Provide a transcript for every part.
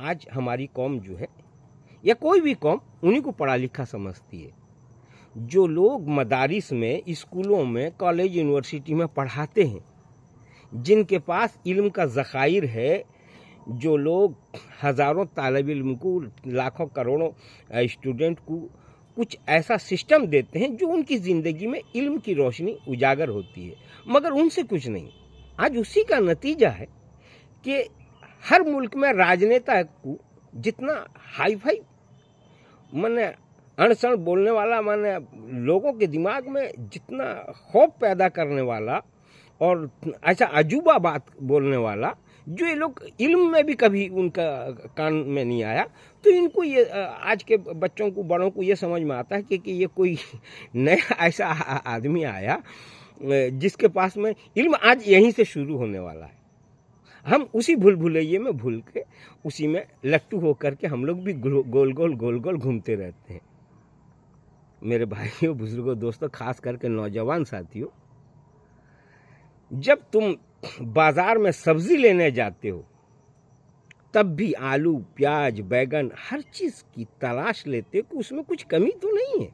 آج ہماری قوم جو ہے یا کوئی بھی قوم انہیں کو پڑھا لکھا سمجھتی ہے. جو لوگ مدارس میں، اسکولوں میں، کالج یونیورسٹی میں پڑھاتے ہیں، جن کے پاس علم کا ذخائر ہے، جو لوگ ہزاروں طالب علم کو، لاکھوں کروڑوں اسٹوڈنٹ کو کچھ ایسا سسٹم دیتے ہیں جو ان کی زندگی میں علم کی روشنی اجاگر ہوتی ہے، مگر ان سے کچھ نہیں. آج اسی کا نتیجہ ہے کہ ہر ملک میں راجنیتا کو جتنا ہائی فائی اڑسڑ بولنے والا، لوگوں کے دماغ میں جتنا خوف پیدا کرنے والا اور ایسا عجوبہ بات بولنے والا، جو یہ لوگ علم میں بھی کبھی ان کا کان میں نہیں آیا، تو ان کو یہ آج کے بچوں کو، بڑوں کو یہ سمجھ میں آتا ہے کہ یہ کوئی نیا ایسا آدمی آیا جس کے پاس میں علم آج یہیں سے شروع ہونے والا ہے. ہم اسی بھول بھلائیے میں بھول کے اسی میں لٹو ہو کر کے ہم لوگ بھی گول گول گھومتے رہتے ہیں. میرے بھائیوں، بزرگوں، دوستوں، خاص کر کے نوجوان ساتھیوں، جب تم بازار میں سبزی لینے جاتے ہو تب بھی آلو، پیاز، بیگن، ہر چیز کی تلاش لیتے ہو کہ اس میں کچھ کمی تو نہیں ہے.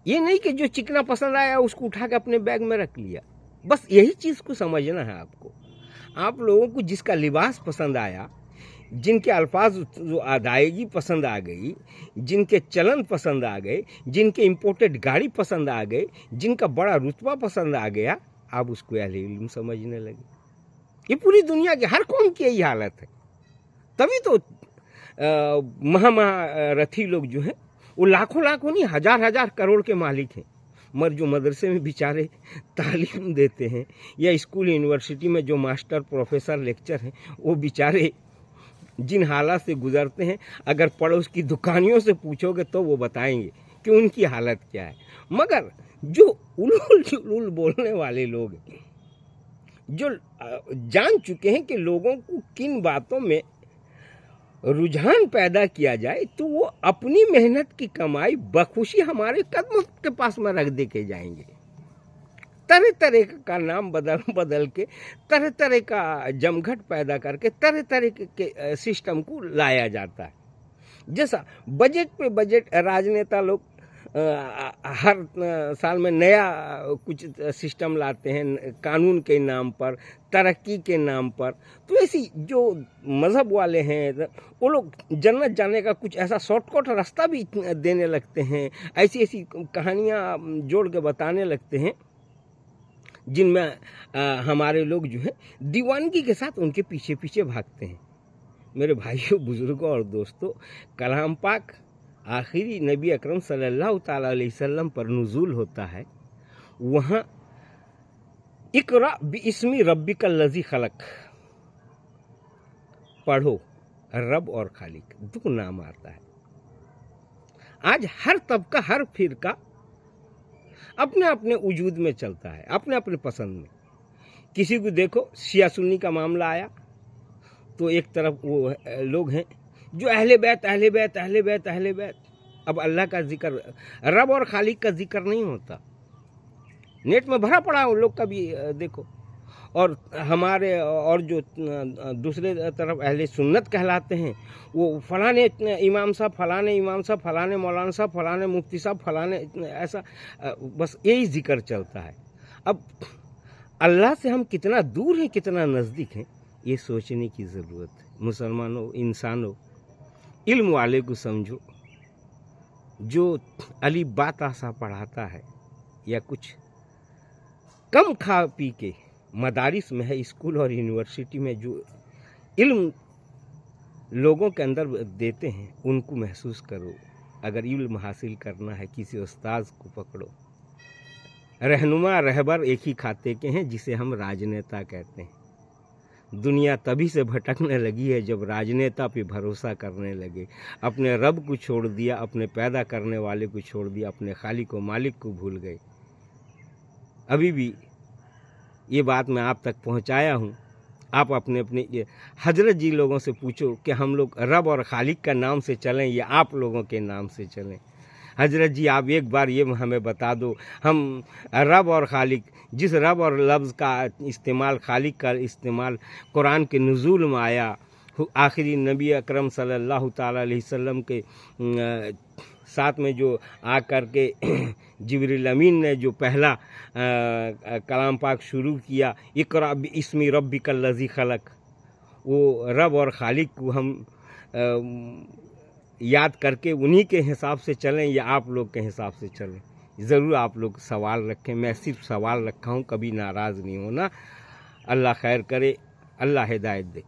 یہ نہیں کہ جو چکنا پسند آیا اس کو اٹھا کے اپنے بیگ میں رکھ لیا. بس یہی چیز کو سمجھنا ہے آپ کو. آپ لوگوں کو جس کا لباس پسند آیا، جن کے الفاظ جو ادائیگی پسند آ گئی، جن کے چلن پسند آ گئے، جن کے امپورٹڈ گاڑی پسند آ گئے، جن کا بڑا رتبہ پسند آ گیا، آپ اس کو اہل علم سمجھنے لگے. یہ پوری دنیا کی ہر قوم کی یہی حالت ہے. تبھی تو رتھی لوگ جو ہیں وہ لاکھوں نہیں، ہزار کروڑ کے مالک ہیں. جو مدرسے میں بیچارے تعلیم دیتے ہیں یا اسکول یونیورسٹی میں جو ماسٹر، پروفیسر، لیکچر ہیں، وہ بیچارے جن حالات سے گزرتے ہیں، اگر پڑوس کی دکانیوں سے پوچھو گے تو وہ بتائیں گے کہ ان کی حالت کیا ہے. مگر جو الول بولنے والے لوگ ہیں، جو جان چکے ہیں کہ لوگوں کو کن باتوں میں رجحان پیدا کیا جائے، تو وہ اپنی محنت کی کمائی بخوشی ہمارے قدموں کے پاس میں رکھ دے کے جائیں گے. طرح طرح کا نام بدل کے، طرح طرح کا جمگھٹ پیدا کر کے، طرح طرح کے سسٹم کو لایا جاتا ہے. جیسا بجٹ پہ بجٹ راجنیتا لوگ ہر سال میں نیا کچھ سسٹم لاتے ہیں، قانون کے نام پر، ترقی کے نام پر. تو ایسی جو مذہب والے ہیں وہ لوگ جنت جانے کا کچھ ایسا شارٹ کٹ راستہ بھی دینے لگتے ہیں، ایسی کہانیاں جوڑ کے بتانے لگتے ہیں جن میں ہمارے لوگ جو ہیں دیوانگی کے ساتھ ان کے پیچھے بھاگتے ہیں. میرے بھائیوں، بزرگوں اور دوستوں، کلام پاک آخری نبی اکرم صلی اللہ تعالیٰ علیہ وسلم پر نزول ہوتا ہے. وہاں اقرا باسم ربک الذی خلق، پڑھو، رب اور خالق، دو نام آتا ہے. آج ہر طبقہ، ہر فرقہ اپنے اپنے وجود میں چلتا ہے، اپنے اپنے پسند میں. کسی کو دیکھو شیعہ سنی کا معاملہ آیا تو ایک طرف وہ لوگ ہیں جو اہل بیت. اب اللہ کا ذکر، رب اور خالق کا ذکر نہیں ہوتا. نیٹ میں بھرا پڑا ان لوگ کا بھی دیکھو. اور ہمارے اور جو دوسرے طرف اہل سنت کہلاتے ہیں، وہ فلانے امام صاحب، فلانے امام صاحب، فلانے مولانا صاحب، فلانے مفتی صاحب، فلانے ایسا، بس یہی ذکر چلتا ہے. اب اللہ سے ہم کتنا دور ہیں، کتنا نزدیک ہیں، یہ سوچنے کی ضرورت ہے. مسلمانوں، انسانوں، علم والے کو سمجھو. جو علی بات آسا پڑھاتا ہے یا کچھ کم کھا پی کے مدارس میں ہے، اسکول اور یونیورسٹی میں جو علم لوگوں کے اندر دیتے ہیں، ان کو محسوس کرو. اگر علم حاصل کرنا ہے، کسی استاذ کو پکڑو. رہنما، رہبر ایک ہی کھاتے کے ہیں جسے ہم راجنیتا کہتے ہیں. دنیا تبھی سے بھٹکنے لگی ہے جب راجنیتا پہ بھروسہ کرنے لگے، اپنے رب کو چھوڑ دیا، اپنے پیدا کرنے والے کو چھوڑ دیا، اپنے خالق و مالک کو بھول گئے. ابھی بھی یہ بات میں آپ تک پہنچایا ہوں. آپ اپنے حضرت جی لوگوں سے پوچھو کہ ہم لوگ رب اور خالق کا نام سے چلیں یا آپ لوگوں کے نام سے چلیں. حضرت جی آپ ایک بار یہ ہمیں بتا دو، ہم رب اور خالق، جس رب اور لفظ کا استعمال، خالق کا استعمال قرآن کے نزول میں آیا، آخری نبی اکرم صلی اللہ تعالیٰ علیہ وسلم کے ساتھ میں جو آ کر کے جبریل امین نے جو پہلا کلام پاک شروع کیا، اقرأ باسم ربک الذی خلق، وہ رب اور خالق کو ہم یاد کر کے انہی کے حساب سے چلیں یا آپ لوگ کے حساب سے چلیں؟ ضرور آپ لوگ سوال رکھیں، میں صرف سوال رکھا ہوں، کبھی ناراض نہیں ہونا۔ اللہ خیر کرے، اللہ ہدایت دے۔